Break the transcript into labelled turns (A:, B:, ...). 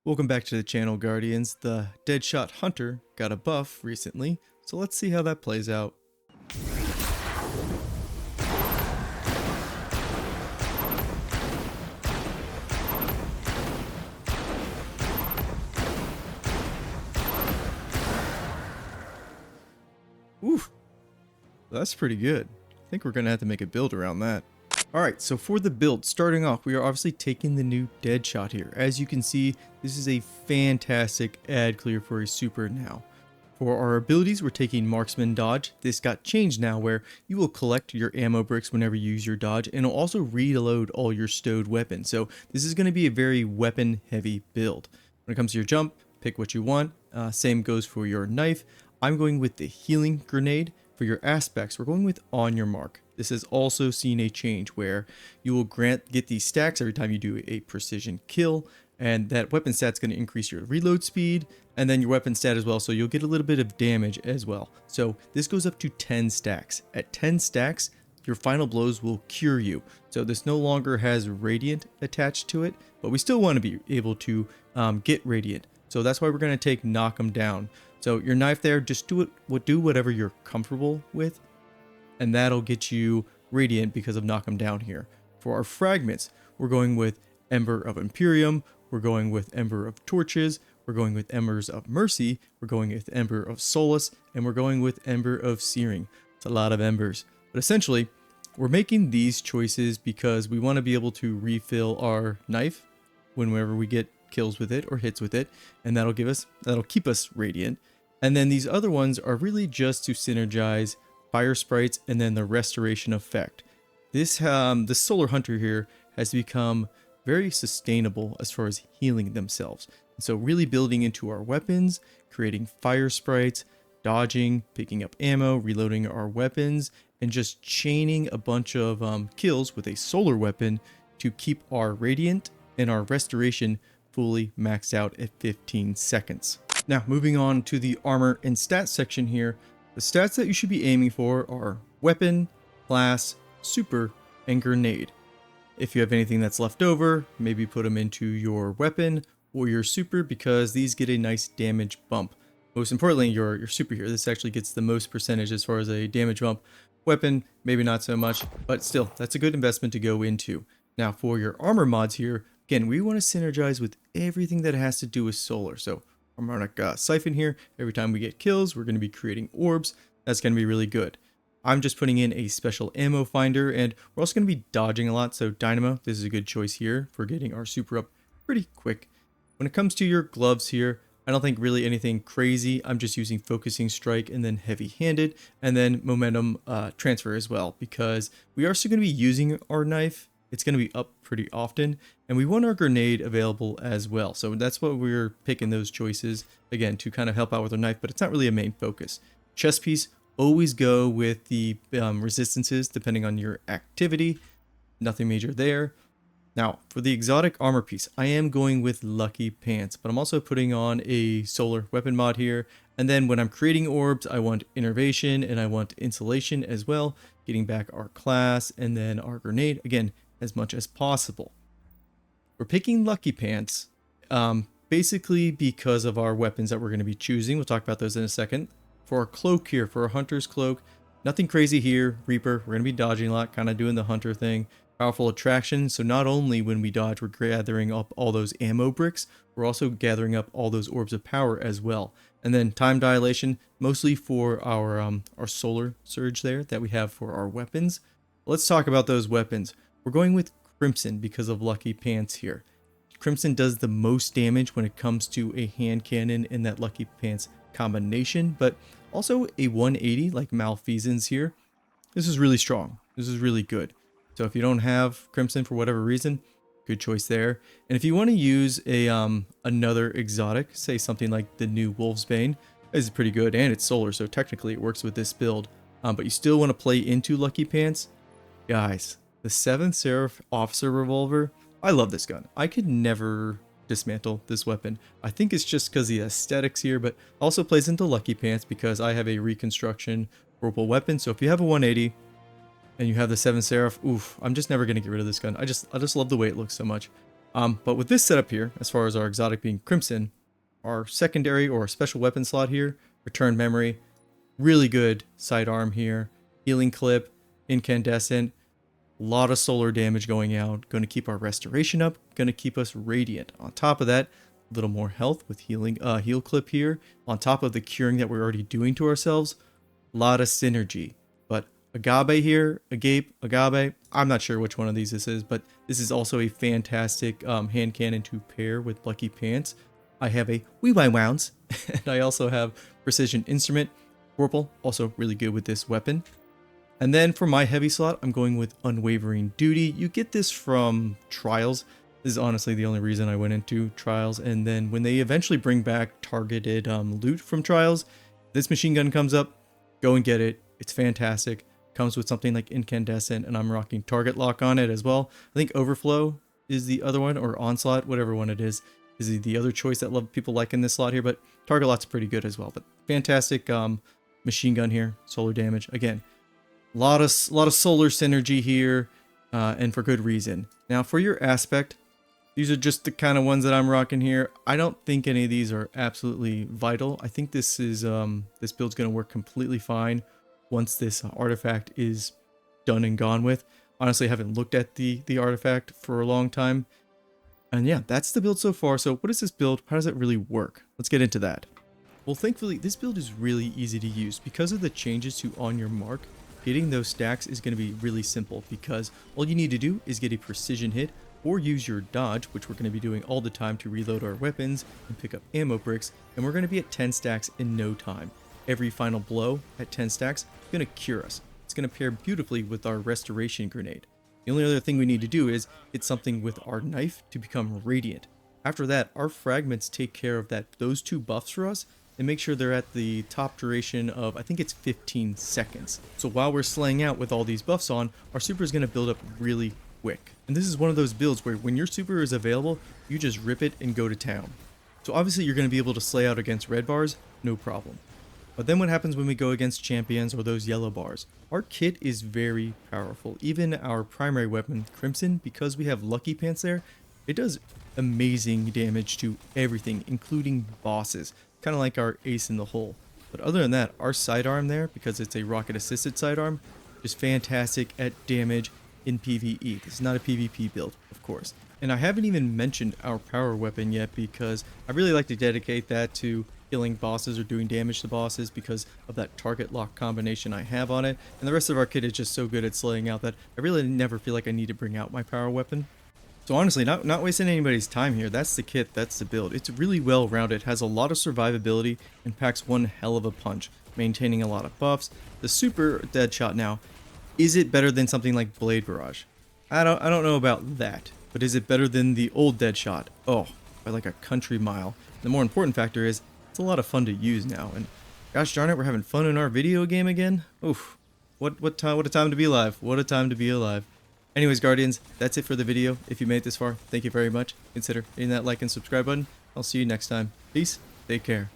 A: Welcome back to the channel, Guardians. The Deadshot Hunter got a buff recently, so let's see how that plays out. Oof, that's pretty good. I think we're going to have to make a build around that. Alright, so for the build, starting off, we are obviously taking the new Deadshot here. As you can see, this is a fantastic ad clear for a super now. For our abilities, we're taking Marksman Dodge. This got changed now where you will collect your ammo bricks whenever you use your dodge, and it'll also reload all your stowed weapons. So this is going to be a very weapon heavy build. When it comes to your jump, pick what you want. Same goes for your knife. I'm going with the healing grenade. For your aspects, we're going with on your mark. This has also seen a change where you will get these stacks every time you do a precision kill, and that weapon stat's going to increase your reload speed and then your weapon stat as well, so you'll get a little bit of damage as well. So this goes up to 10 stacks. At 10 stacks, your final blows will cure you. So this no longer has radiant attached to it, but we still want to be able to get radiant. So that's why we're going to take knock 'em down. So your knife there, just do whatever you're comfortable with, and that'll get you radiant because of knock 'em down here. For our fragments, we're going with Ember of Imperium, we're going with Ember of Torches, we're going with Embers of Mercy, we're going with Ember of Solace, and we're going with Ember of Searing. It's a lot of embers. But essentially, we're making these choices because we want to be able to refill our knife whenever we get kills with it or hits with it, and that'll keep us radiant. And then these other ones are really just to synergize fire sprites and then the restoration effect. This the Solar Hunter here has become very sustainable as far as healing themselves. And so really building into our weapons, creating fire sprites, dodging, picking up ammo, reloading our weapons, and just chaining a bunch of kills with a solar weapon to keep our radiant and our restoration fully maxed out at 15 seconds. Now, moving on to the armor and stats section here, the stats that you should be aiming for are weapon, class, super, and grenade. If you have anything that's left over, maybe put them into your weapon or your super because these get a nice damage bump. Most importantly, your super here, this actually gets the most percentage as far as a damage bump. Weapon, maybe not so much, but still, that's a good investment to go into. Now, for your armor mods here, again, we want to synergize with everything that has to do with solar. So Harmonic Siphon here, every time we get kills, we're going to be creating orbs. That's going to be really good. I'm just putting in a special ammo finder, and we're also going to be dodging a lot. So Dynamo, this is a good choice here for getting our super up pretty quick. When it comes to your gloves here, I don't think really anything crazy. I'm just using Focusing Strike and then Heavy Handed, and then Momentum Transfer as well, because we are still going to be using our knife. It's going to be up pretty often, and we want our grenade available as well. So that's what we're picking those choices, again, to kind of help out with our knife, but it's not really a main focus. Chest piece, always go with the resistances depending on your activity. Nothing major there. Now, for the exotic armor piece, I am going with Lucky Pants, but I'm also putting on a solar weapon mod here. And then when I'm creating orbs, I want Innervation and I want Insulation as well, getting back our class and then our grenade, again, as much as possible. We're picking Lucky Pants basically because of our weapons that we're going to be choosing. We'll talk about those in a second. For our cloak here, for our hunter's cloak, nothing crazy here. Reaper, we're going to be dodging a lot, kind of doing the hunter thing. Powerful attraction, so not only when we dodge, we're gathering up all those ammo bricks, we're also gathering up all those orbs of power as well. And then time dilation, mostly for our solar surge there that we have for our weapons. Let's talk about those weapons. We're going with Crimson because of Lucky Pants here. Crimson does the most damage when it comes to a hand cannon in that Lucky Pants combination, but also a 180 like Malfeasance here. This is really strong. This is really good. So if you don't have Crimson for whatever reason, good choice there. And if you want to use a another exotic, say something like the new Wolfsbane, this is pretty good and it's solar, so technically it works with this build. But you still want to play into Lucky Pants, guys. The 7th Seraph Officer Revolver, I love this gun. I could never dismantle this weapon. I think it's just because the aesthetics here, but also plays into Lucky Pants because I have a reconstruction purple weapon. So if you have a 180 and you have the 7 Seraph, oof, I'm just never going to get rid of this gun. I just love the way it looks so much. But with this setup here, as far as our exotic being Crimson, our secondary or special weapon slot here, return memory, really good sidearm here, healing clip, incandescent, a lot of solar damage going out, going to keep our restoration up, going to keep us radiant. On top of that, a little more health with heal clip here, on top of the curing that we're already doing to ourselves, a lot of synergy. But agave here, agave, I'm not sure which one of these this is, but this is also a fantastic hand cannon to pair with Lucky Pants. I have a Wee Why Wounds, and I also have Precision Instrument. Vorpal, also really good with this weapon. And then for my heavy slot, I'm going with Unwavering Duty. You get this from Trials. This is honestly the only reason I went into Trials. And then when they eventually bring back targeted loot from Trials, this machine gun comes up, go and get it. It's fantastic. Comes with something like Incandescent, and I'm rocking Target Lock on it as well. I think Overflow is the other one, or Onslaught, whatever one it is the other choice that people like in this slot here. But Target Lock's pretty good as well. But fantastic machine gun here, solar damage. Again, a lot of solar synergy here, and for good reason. Now for your aspect, these are just the kind of ones that I'm rocking here. I don't think any of these are absolutely vital. I think this is this build's gonna work completely fine once this artifact is done and gone with. Honestly, I haven't looked at the artifact for a long time. And yeah, that's the build so far. So what is this build? How does it really work? Let's get into that. Well, thankfully, this build is really easy to use. Because of the changes to on your mark, hitting those stacks is going to be really simple, because all you need to do is get a precision hit or use your dodge, which we're going to be doing all the time to reload our weapons and pick up ammo bricks, and we're going to be at 10 stacks in no time. Every final blow at 10 stacks is going to cure us. It's going to pair beautifully with our restoration grenade. The only other thing we need to do is hit something with our knife to become radiant. After that, our fragments take care of those two buffs for us, and make sure they're at the top duration of, I think it's 15 seconds. So while we're slaying out with all these buffs on, our super is going to build up really quick. And this is one of those builds where when your super is available, you just rip it and go to town. So obviously you're going to be able to slay out against red bars, no problem. But then what happens when we go against champions or those yellow bars? Our kit is very powerful. Even our primary weapon, Crimson, because we have Lucky Pants there, it does amazing damage to everything, including bosses. Kind of like our ace in the hole. But other than that, our sidearm there, because it's a rocket assisted sidearm, is fantastic at damage in PvE. This is not a PvP build, of course. And I haven't even mentioned our power weapon yet, because I really like to dedicate that to killing bosses or doing damage to bosses because of that target lock combination I have on it. And the rest of our kit is just so good at slaying out that I really never feel like I need to bring out my power weapon. So honestly, not wasting anybody's time here. That's the kit, that's the build. It's really well rounded, has a lot of survivability, and packs one hell of a punch, maintaining a lot of buffs. The super Deadshot now, is it better than something like Blade Barrage? I don't know about that, but is it better than the old Deadshot? Oh, by like a country mile. The more important factor is it's a lot of fun to use now, and gosh darn it, we're having fun in our video game again. Oof, what a time to be alive. What a time to be alive. Anyways, Guardians, that's it for the video. If you made it this far, thank you very much. Consider hitting that like and subscribe button. I'll see you next time. Peace. Take care.